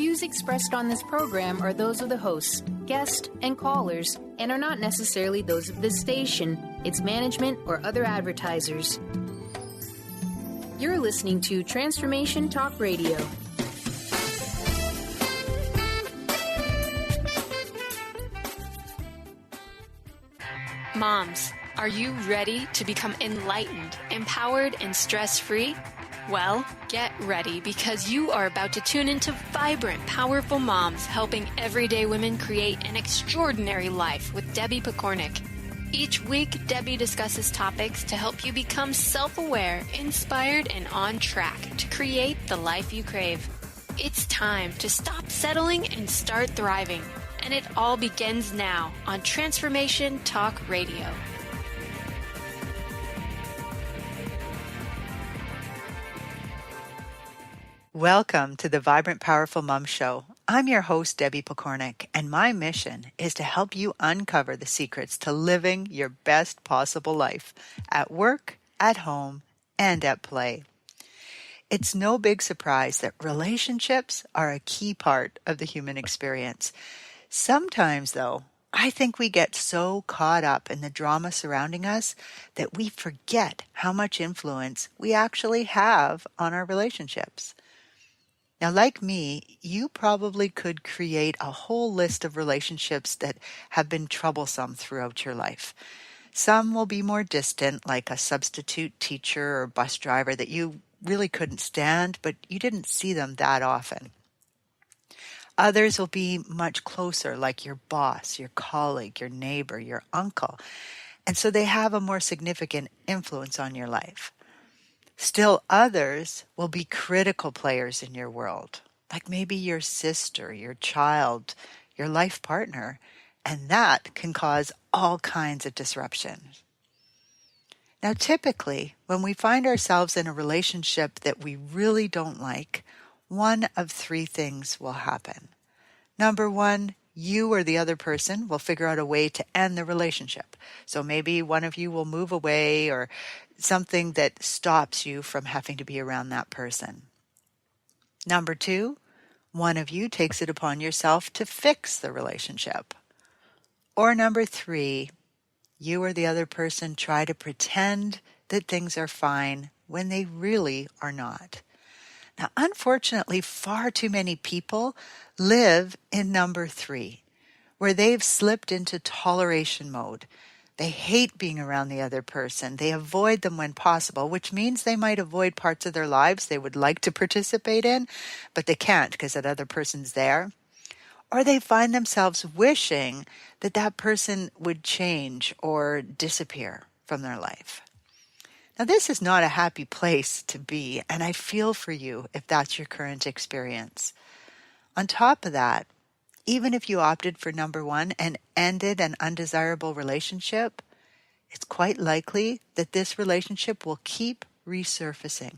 views expressed on this program are those of the hosts, guests, and callers, and are not necessarily those of this station, its management, or other advertisers. You're listening to Transformation Talk Radio. Moms, are you ready to become enlightened, empowered, and stress-free? Well, get ready because you are about to tune into vibrant, powerful moms helping everyday women create an extraordinary life with Debbie Pokornik. Each week, Debbie discusses topics to help you become self-aware, inspired, and on track to create the life you crave. It's time to stop settling and start thriving. And it all begins now on Transformation Talk Radio. Welcome to the Vibrant Powerful Mom Show. I'm your host, Debbie Pokornik, and my mission is to help you uncover the secrets to living your best possible life at work, at home, and at play. It's no big surprise that relationships are a key part of the human experience. Sometimes, though, I think we get so caught up in the drama surrounding us that we forget how much influence we actually have on our relationships. Now, like me, you probably could create a whole list of relationships that have been troublesome throughout your life. Some will be more distant, like a substitute teacher or bus driver that you really couldn't stand, but you didn't see them that often. Others will be much closer, like your boss, your colleague, your neighbor, your uncle. And so they have a more significant influence on your life. Still others will be critical players in your world, like maybe your sister, your child, your life partner, and that can cause all kinds of disruption. Now, typically, when we find ourselves in a relationship that we really don't like, one of three things will happen. Number one, you or the other person will figure out a way to end the relationship. So maybe one of you will move away or something that stops you from having to be around that person. Number two, one of you takes it upon yourself to fix the relationship. Or number three, you or the other person try to pretend that things are fine when they really are not. Now, unfortunately, far too many people live in number three, where they've slipped into toleration mode. They hate being around the other person. They avoid them when possible, which means they might avoid parts of their lives they would like to participate in, but they can't because that other person's there. Or they find themselves wishing that that person would change or disappear from their life. Now, this is not a happy place to be, and I feel for you if that's your current experience. On top of that, even if you opted for number one and ended an undesirable relationship, it's quite likely that this relationship will keep resurfacing.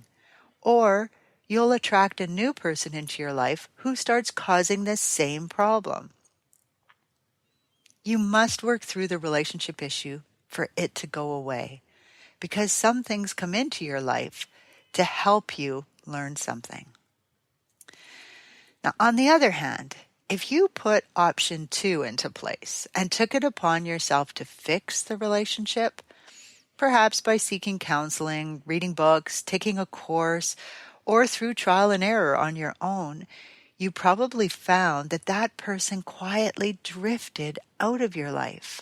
Or you'll attract a new person into your life who starts causing the same problem. You must work through the relationship issue for it to go away, because some things come into your life to help you learn something. Now, on the other hand, if you put option 2 into place and took it upon yourself to fix the relationship, perhaps by seeking counseling, reading books, taking a course, or through trial and error on your own, you probably found that that person quietly drifted out of your life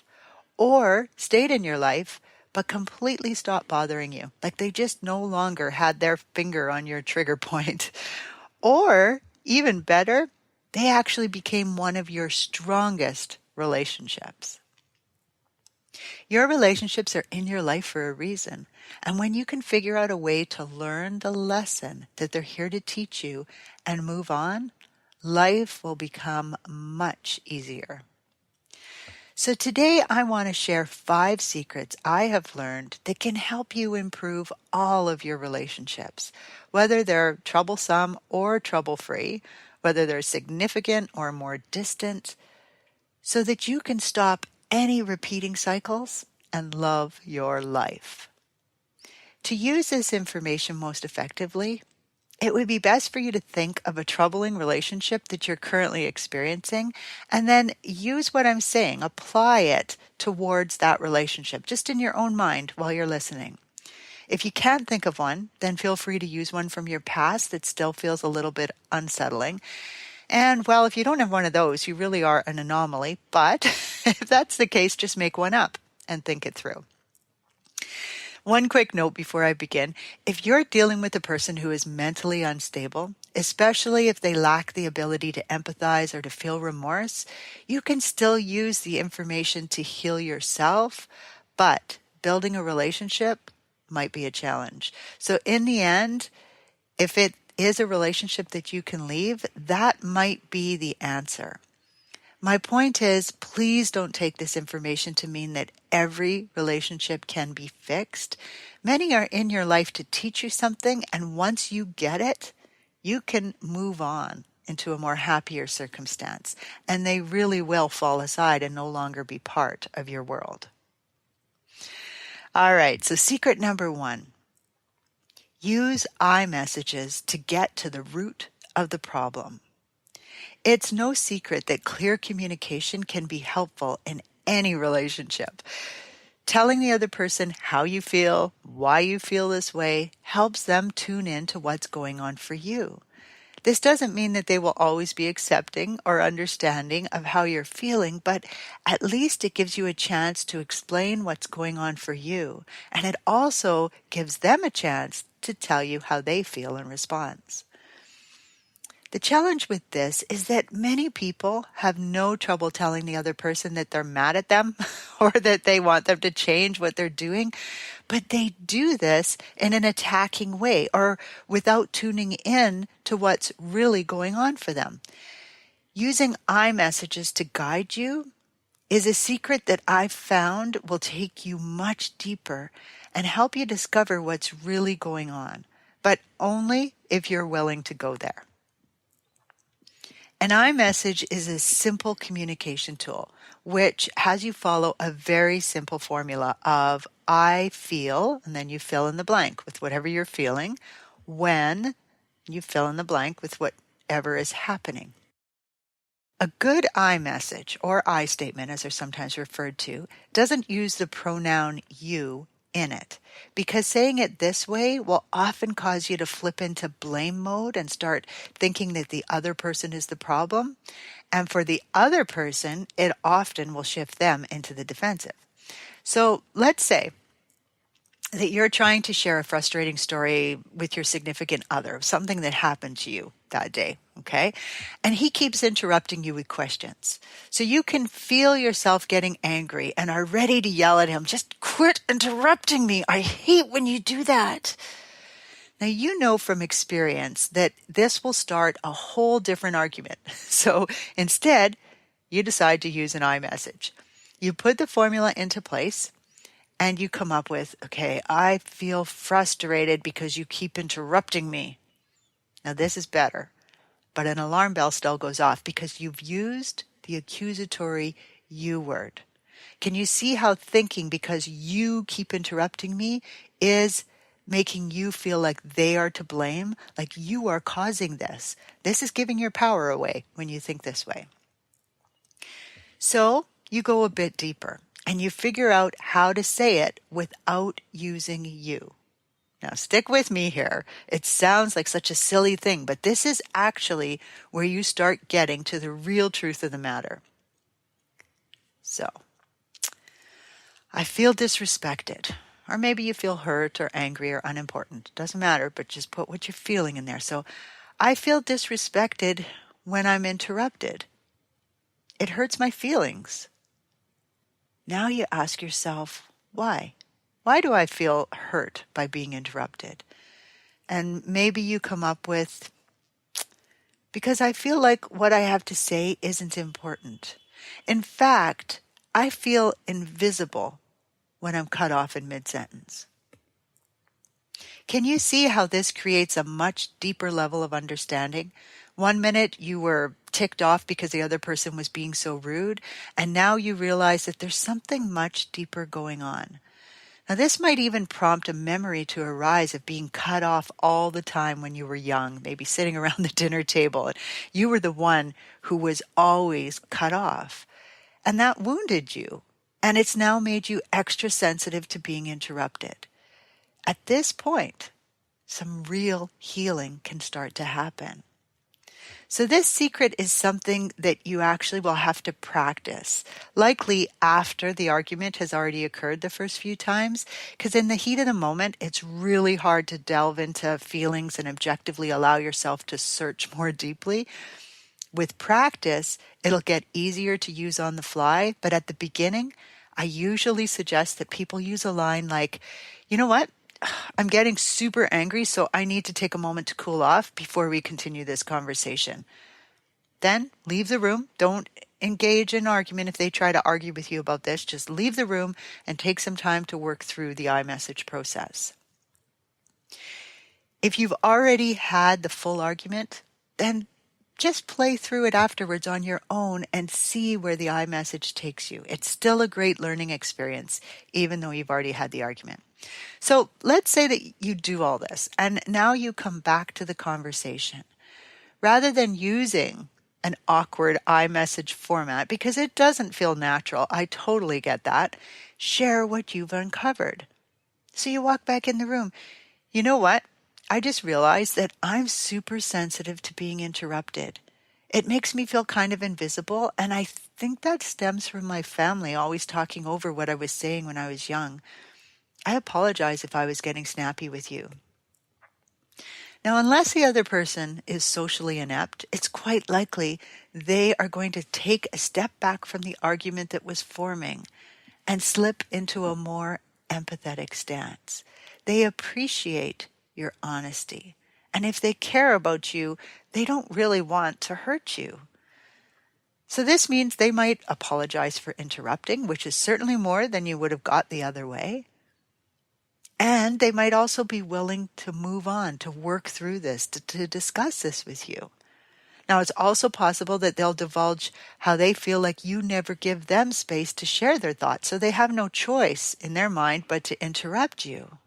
or stayed in your life but completely stopped bothering you. Like they just no longer had their finger on your trigger point. Or, even better, they actually became one of your strongest relationships. Your relationships are in your life for a reason. And when you can figure out a way to learn the lesson that they're here to teach you and move on, life will become much easier. So today I want to share 5 secrets I have learned that can help you improve all of your relationships, whether they're troublesome or trouble-free, whether they're significant or more distant, so that you can stop any repeating cycles and love your life. To use this information most effectively, it would be best for you to think of a troubling relationship that you're currently experiencing and then use what I'm saying, apply it towards that relationship, just in your own mind while you're listening. If you can't think of one, then feel free to use one from your past that still feels a little bit unsettling. And well, if you don't have one of those, you really are an anomaly. But if that's the case, just make one up and think it through. One quick note before I begin. If you're dealing with a person who is mentally unstable, especially if they lack the ability to empathize or to feel remorse, you can still use the information to heal yourself, but building a relationship might be a challenge. So in the end, if it is a relationship that you can leave, that might be the answer. My point is, please don't take this information to mean that every relationship can be fixed. Many are in your life to teach you something, and once you get it, you can move on into a more happier circumstance, and they really will fall aside and no longer be part of your world. All right, so secret number 1. Use I messages to get to the root of the problem. It's no secret that clear communication can be helpful in any relationship. Telling the other person how you feel, why you feel this way, helps them tune in to what's going on for you. This doesn't mean that they will always be accepting or understanding of how you're feeling, but at least it gives you a chance to explain what's going on for you. And it also gives them a chance to tell you how they feel in response. The challenge with this is that many people have no trouble telling the other person that they're mad at them or that they want them to change what they're doing, but they do this in an attacking way or without tuning in to what's really going on for them. Using I messages to guide you is a secret that I've found will take you much deeper and help you discover what's really going on, but only if you're willing to go there. An iMessage is a simple communication tool which has you follow a very simple formula of I feel, and then you fill in the blank with whatever you're feeling, when you fill in the blank with whatever is happening. A good I message, or I statement as they're sometimes referred to, doesn't use the pronoun you in it, because saying it this way will often cause you to flip into blame mode and start thinking that the other person is the problem. And for the other person, it often will shift them into the defensive. So let's say that you're trying to share a frustrating story with your significant other, something that happened to you that day, okay? And he keeps interrupting you with questions. So you can feel yourself getting angry and are ready to yell at him, just quit interrupting me. I hate when you do that. Now, you know from experience that this will start a whole different argument. So instead, you decide to use an iMessage. You put the formula into place, and you come up with, okay, I feel frustrated because you keep interrupting me. Now this is better, but an alarm bell still goes off because you've used the accusatory you word. Can you see how thinking because you keep interrupting me is making you feel like they are to blame, like you are causing this? This is giving your power away when you think this way. So you go a bit deeper. And you figure out how to say it without using you. Now, stick with me here. It sounds like such a silly thing, but this is actually where you start getting to the real truth of the matter. So, I feel disrespected. Or maybe you feel hurt or angry or unimportant. Doesn't matter, but just put what you're feeling in there. So, I feel disrespected when I'm interrupted. It hurts my feelings. Now you ask yourself, why? Why do I feel hurt by being interrupted? And maybe you come up with, because I feel like what I have to say isn't important. In fact, I feel invisible when I'm cut off in mid-sentence. Can you see how this creates a much deeper level of understanding? One minute you were ticked off because the other person was being so rude, and now you realize that there's something much deeper going on. Now, this might even prompt a memory to arise of being cut off all the time when you were young, maybe sitting around the dinner table, and you were the one who was always cut off. And that wounded you, and it's now made you extra sensitive to being interrupted. At this point, some real healing can start to happen. So this secret is something that you actually will have to practice, likely after the argument has already occurred the first few times, because in the heat of the moment, it's really hard to delve into feelings and objectively allow yourself to search more deeply. With practice, it'll get easier to use on the fly, but at the beginning, I usually suggest that people use a line like, you know what? I'm getting super angry, so I need to take a moment to cool off before we continue this conversation. Then leave the room. Don't engage in argument if they try to argue with you about this. Just leave the room and take some time to work through the iMessage process. If you've already had the full argument, then just play through it afterwards on your own and see where the iMessage takes you. It's still a great learning experience, even though you've already had the argument. So let's say that you do all this, and now you come back to the conversation. Rather than using an awkward iMessage format, because it doesn't feel natural, I totally get that, share what you've uncovered. So you walk back in the room. You know what? I just realized that I'm super sensitive to being interrupted. It makes me feel kind of invisible, and I think that stems from my family always talking over what I was saying when I was young. I apologize if I was getting snappy with you. Now, unless the other person is socially inept, it's quite likely they are going to take a step back from the argument that was forming and slip into a more empathetic stance. They appreciate your honesty. And if they care about you, they don't really want to hurt you. So this means they might apologize for interrupting, which is certainly more than you would have got the other way. And they might also be willing to move on, to work through this, to discuss this with you. Now, it's also possible that they'll divulge how they feel like you never give them space to share their thoughts, so they have no choice in their mind but to interrupt you,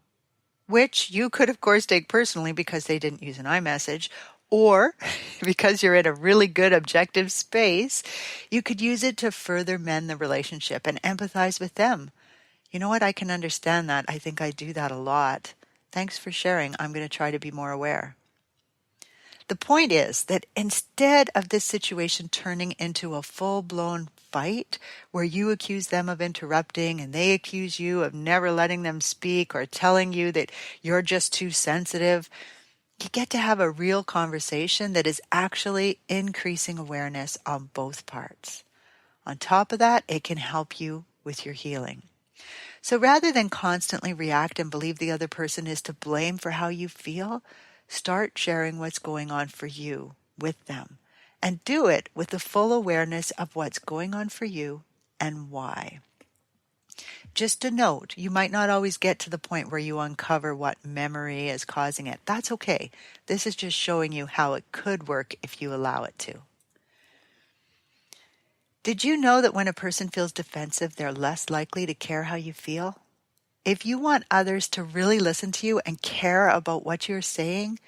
which you could, of course, take personally because they didn't use an iMessage, or because you're in a really good objective space, you could use it to further mend the relationship and empathize with them. You know what? I can understand that. I think I do that a lot. Thanks for sharing. I'm going to try to be more aware. The point is that instead of this situation turning into a full-blown fight where you accuse them of interrupting and they accuse you of never letting them speak or telling you that you're just too sensitive, you get to have a real conversation that is actually increasing awareness on both parts. On top of that, it can help you with your healing. So rather than constantly react and believe the other person is to blame for how you feel, start sharing what's going on for you with them. And do it with the full awareness of what's going on for you and why. Just a note, you might not always get to the point where you uncover what memory is causing it. That's okay. This is just showing you how it could work if you allow it to. Did you know that when a person feels defensive, they're less likely to care how you feel? If you want others to really listen to you and care about what you're saying,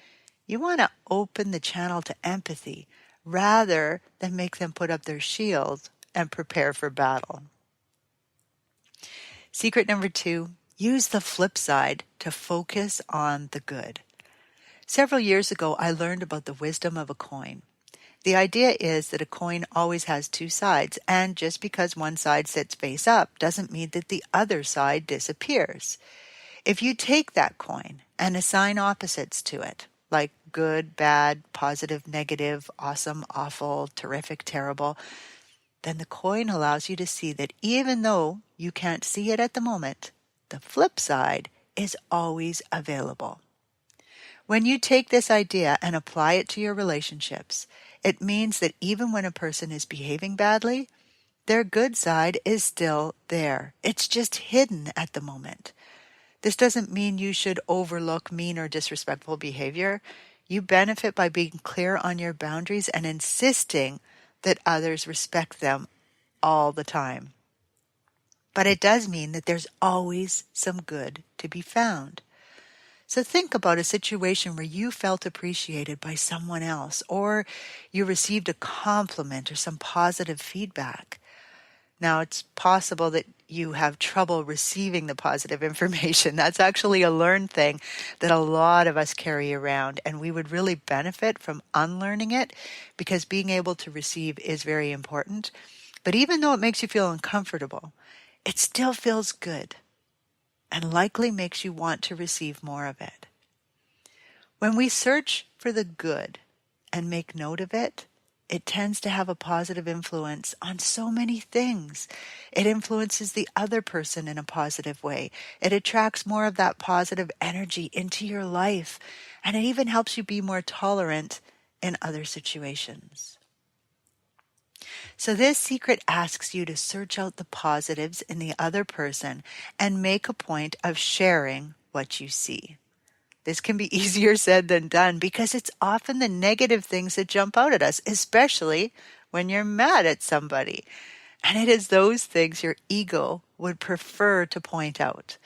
you want to open the channel to empathy rather than make them put up their shield and prepare for battle. Secret number 2, use the flip side to focus on the good. Several years ago, I learned about the wisdom of a coin. The idea is that a coin always has two sides, and just because one side sits face up doesn't mean that the other side disappears. If you take that coin and assign opposites to it, like good, bad, positive, negative, awesome, awful, terrific, terrible, then the coin allows you to see that even though you can't see it at the moment, the flip side is always available. When you take this idea and apply it to your relationships, it means that even when a person is behaving badly, their good side is still there. It's just hidden at the moment. This doesn't mean you should overlook mean or disrespectful behavior. You benefit by being clear on your boundaries and insisting that others respect them all the time. but it does mean that there's always some good to be found. So think about a situation where you felt appreciated by someone else, or you received a compliment or some positive feedback. Now, it's possible that you have trouble receiving the positive information. That's actually a learned thing that a lot of us carry around, and we would really benefit from unlearning it because being able to receive is very important. But even though it makes you feel uncomfortable, it still feels good and likely makes you want to receive more of it. When we search for the good and make note of it, it tends to have a positive influence on so many things. It influences the other person in a positive way. It attracts more of that positive energy into your life, and it even helps you be more tolerant in other situations. So this secret asks you to search out the positives in the other person and make a point of sharing what you see. This can be easier said than done because it's often the negative things that jump out at us, especially when you're mad at somebody. And it is those things your ego would prefer to point out.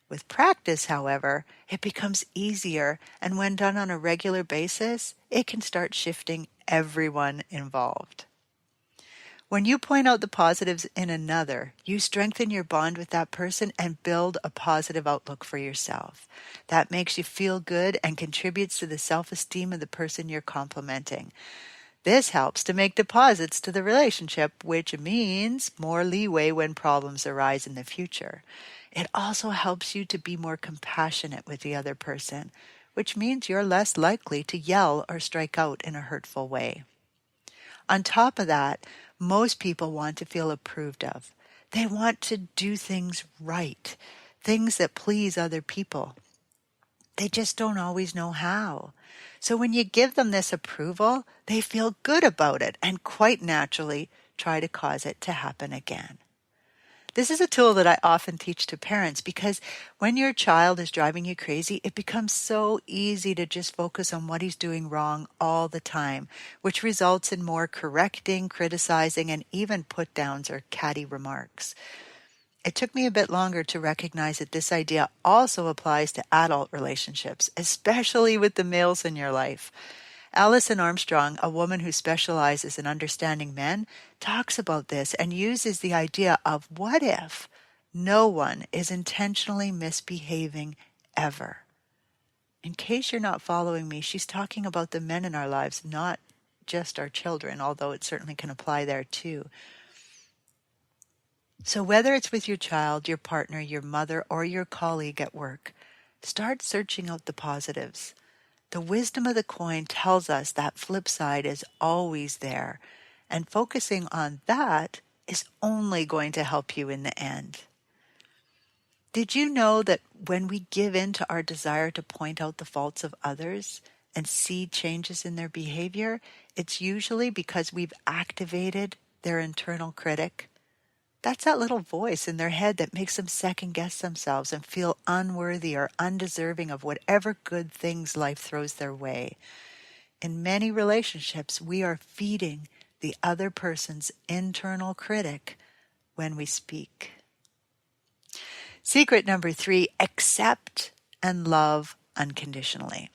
With practice, however, it becomes easier, and when done on a regular basis, it can start shifting everyone involved. When you point out the positives in another, you strengthen your bond with that person and build a positive outlook for yourself. That makes you feel good and contributes to the self-esteem of the person you're complimenting. This helps to make deposits to the relationship, which means more leeway when problems arise in the future. It also helps you to be more compassionate with the other person, which means you're less likely to yell or strike out in a hurtful way. On top of that, most people want to feel approved of. They want to do things right, things that please other people. They just don't always know how. So when you give them this approval, they feel good about it and quite naturally try to cause it to happen again. This is a tool that I often teach to parents because when your child is driving you crazy, it becomes so easy to just focus on what he's doing wrong all the time, which results in more correcting, criticizing, and even put-downs or catty remarks. It took me a bit longer to recognize that this idea also applies to adult relationships, especially with the males in your life. Alison Armstrong, a woman who specializes in understanding men, talks about this and uses the idea of what if no one is intentionally misbehaving ever. In case you're not following me, she's talking about the men in our lives, not just our children, although it certainly can apply there too. So whether it's with your child, your partner, your mother, or your colleague at work, start searching out the positives. The wisdom of the coin tells us that flip side is always there, and focusing on that is only going to help you in the end. Did you know that when we give in to our desire to point out the faults of others and see changes in their behavior, it's usually because we've activated their internal critic? That's that little voice in their head that makes them second-guess themselves and feel unworthy or undeserving of whatever good things life throws their way. In many relationships, we are feeding the other person's internal critic when we speak. Secret number 3, accept and love unconditionally.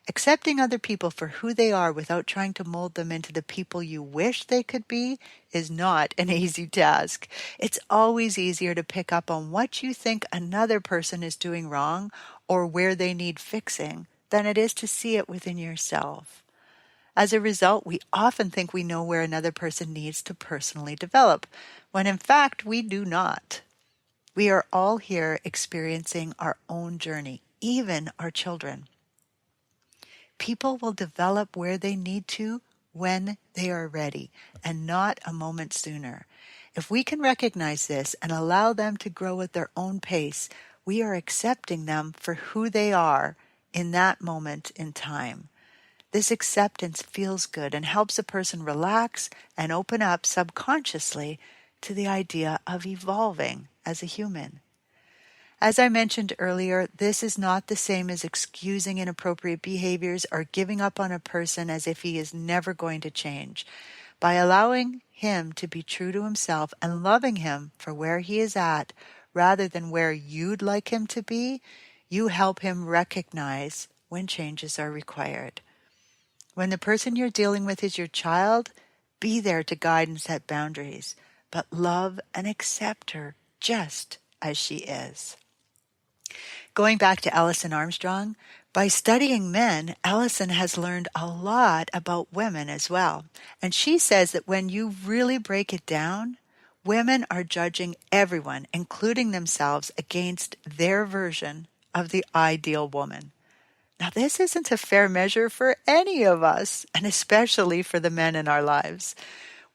Accepting other people for who they are without trying to mold them into the people you wish they could be is not an easy task. It's always easier to pick up on what you think another person is doing wrong or where they need fixing than it is to see it within yourself. As a result, we often think we know where another person needs to personally develop, when in fact we do not. We are all here experiencing our own journey, even our children. People will develop where they need to when they are ready, and not a moment sooner. If we can recognize this and allow them to grow at their own pace, we are accepting them for who they are in that moment in time. This acceptance feels good and helps a person relax and open up subconsciously to the idea of evolving as a human. As I mentioned earlier, this is not the same as excusing inappropriate behaviors or giving up on a person as if he is never going to change. By allowing him to be true to himself and loving him for where he is at rather than where you'd like him to be, you help him recognize when changes are required. When the person you're dealing with is your child, be there to guide and set boundaries, but love and accept her just as she is. Going back to Alison Armstrong, by studying men, Alison has learned a lot about women as well. And she says that when you really break it down, women are judging everyone, including themselves, against their version of the ideal woman. Now, this isn't a fair measure for any of us, and especially for the men in our lives.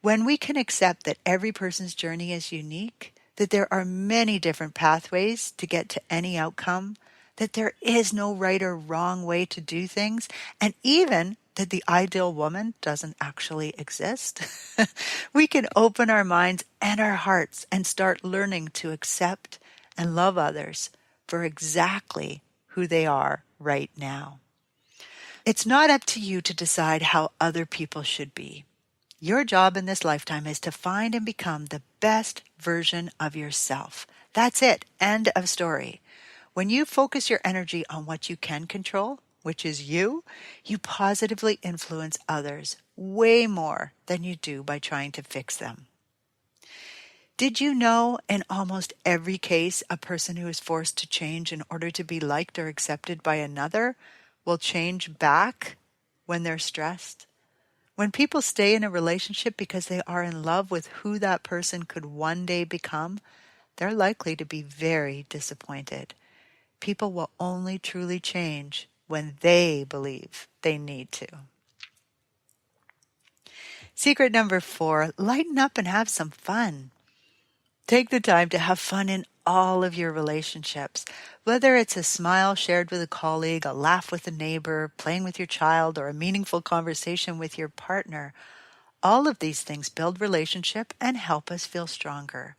When we can accept that every person's journey is unique, that there are many different pathways to get to any outcome, that there is no right or wrong way to do things, and even that the ideal woman doesn't actually exist, we can open our minds and our hearts and start learning to accept and love others for exactly who they are right now. It's not up to you to decide how other people should be. Your job in this lifetime is to find and become the best version of yourself. That's it. End of story. When you focus your energy on what you can control, which is you positively influence others way more than you do by trying to fix them. Did you know in almost every case, a person who is forced to change in order to be liked or accepted by another will change back when they're stressed? When people stay in a relationship because they are in love with who that person could one day become, they're likely to be very disappointed. People will only truly change when they believe they need to. Secret number 4, lighten up and have some fun. Take the time to have fun in all of your relationships, whether it's a smile shared with a colleague, a laugh with a neighbor, playing with your child, or a meaningful conversation with your partner. All of these things build relationship and help us feel stronger.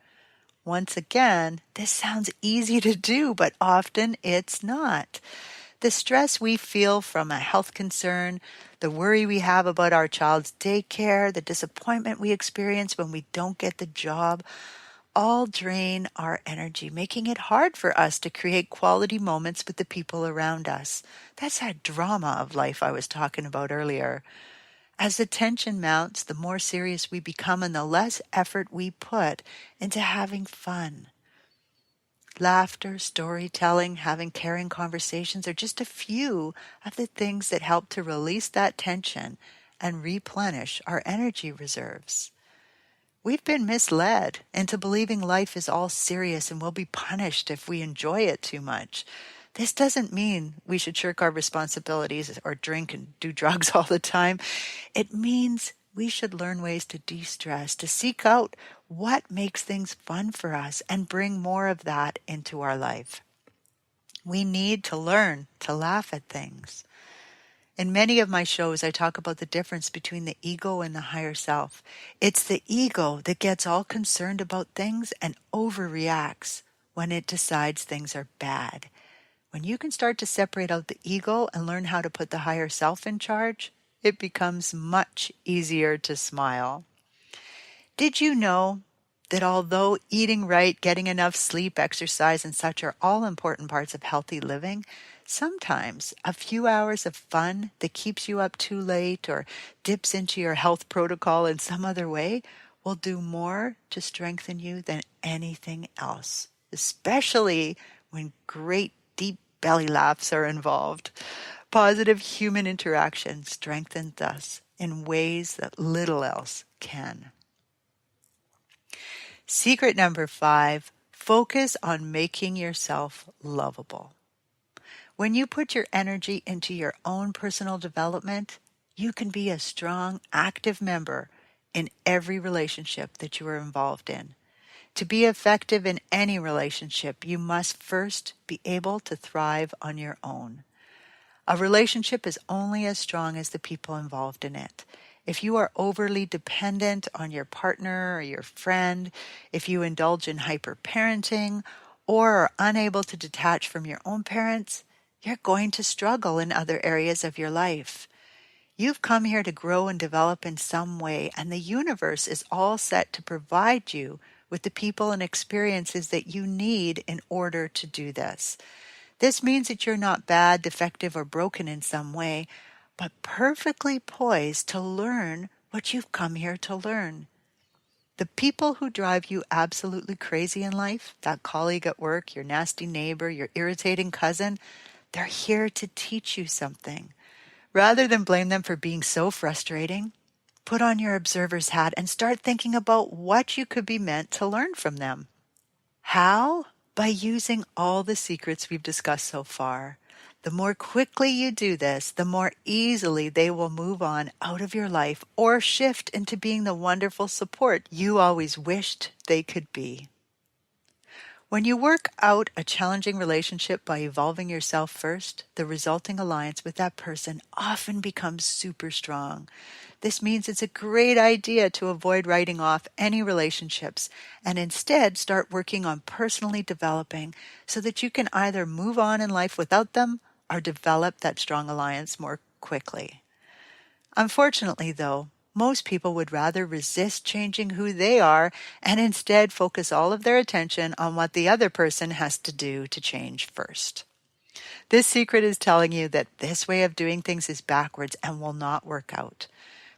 Once again, this sounds easy to do, but often it's not. The stress we feel from a health concern, the worry we have about our child's daycare, the disappointment we experience when we don't get the job, all drain our energy, making it hard for us to create quality moments with the people around us. That's that drama of life I was talking about earlier. As the tension mounts, the more serious we become and the less effort we put into having fun. Laughter, storytelling, having caring conversations are just a few of the things that help to release that tension and replenish our energy reserves. We've been misled into believing life is all serious and will be punished if we enjoy it too much. This doesn't mean we should shirk our responsibilities or drink and do drugs all the time. It means we should learn ways to de-stress, to seek out what makes things fun for us and bring more of that into our life. We need to learn to laugh at things. In many of my shows, I talk about the difference between the ego and the higher self. It's the ego that gets all concerned about things and overreacts when it decides things are bad. When you can start to separate out the ego and learn how to put the higher self in charge, it becomes much easier to smile. Did you know that although eating right, getting enough sleep, exercise, and such are all important parts of healthy living, sometimes a few hours of fun that keeps you up too late or dips into your health protocol in some other way will do more to strengthen you than anything else, especially when great deep belly laughs are involved. Positive human interaction strengthens us in ways that little else can. Secret number 5, focus on making yourself lovable. When you put your energy into your own personal development, you can be a strong, active member in every relationship that you are involved in. To be effective in any relationship, you must first be able to thrive on your own. A relationship is only as strong as the people involved in it. If you are overly dependent on your partner or your friend, if you indulge in hyper-parenting, or are unable to detach from your own parents, you're going to struggle in other areas of your life. You've come here to grow and develop in some way, and the universe is all set to provide you with the people and experiences that you need in order to do this. This means that you're not bad, defective, or broken in some way, but perfectly poised to learn what you've come here to learn. The people who drive you absolutely crazy in life, that colleague at work, your nasty neighbor, your irritating cousin, they're here to teach you something. Rather than blame them for being so frustrating, put on your observer's hat and start thinking about what you could be meant to learn from them. How? By using all the secrets we've discussed so far. The more quickly you do this, the more easily they will move on out of your life or shift into being the wonderful support you always wished they could be. When you work out a challenging relationship by evolving yourself first, the resulting alliance with that person often becomes super strong. This means it's a great idea to avoid writing off any relationships and instead start working on personally developing so that you can either move on in life without them or develop that strong alliance more quickly. Unfortunately, though, most people would rather resist changing who they are and instead focus all of their attention on what the other person has to do to change first. This secret is telling you that this way of doing things is backwards and will not work out.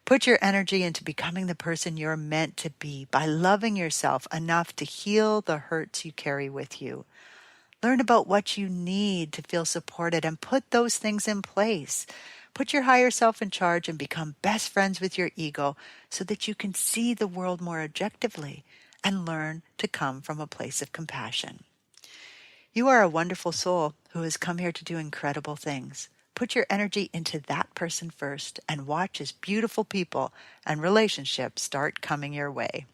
Put your energy into becoming the person you're meant to be by loving yourself enough to heal the hurts you carry with you. Learn about what you need to feel supported and put those things in place. Put your higher self in charge and become best friends with your ego so that you can see the world more objectively and learn to come from a place of compassion. You are a wonderful soul who has come here to do incredible things. Put your energy into that person first and watch as beautiful people and relationships start coming your way.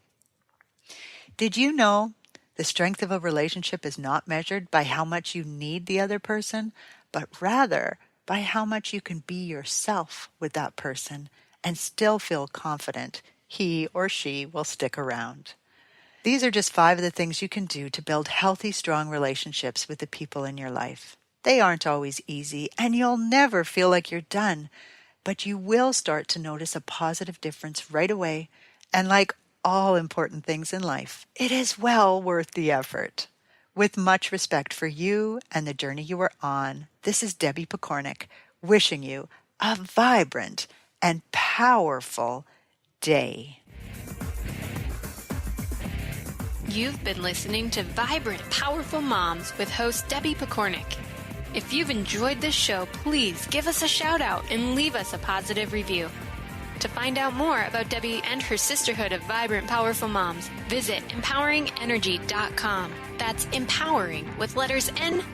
Did you know the strength of a relationship is not measured by how much you need the other person, but rather by how much you can be yourself with that person and still feel confident he or she will stick around? These are just 5 of the things you can do to build healthy, strong relationships with the people in your life. They aren't always easy, and you'll never feel like you're done, but you will start to notice a positive difference right away, and like all important things in life, it is well worth the effort. With much respect for you and the journey you are on, this is Debbie Pokornik wishing you a vibrant and powerful day. You've been listening to Vibrant, Powerful Moms with host Debbie Pokornik. If you've enjoyed this show, please give us a shout out and leave us a positive review. To find out more about Debbie and her sisterhood of Vibrant, Powerful Moms, visit empoweringenergy.com. That's empowering with letters NRG.com.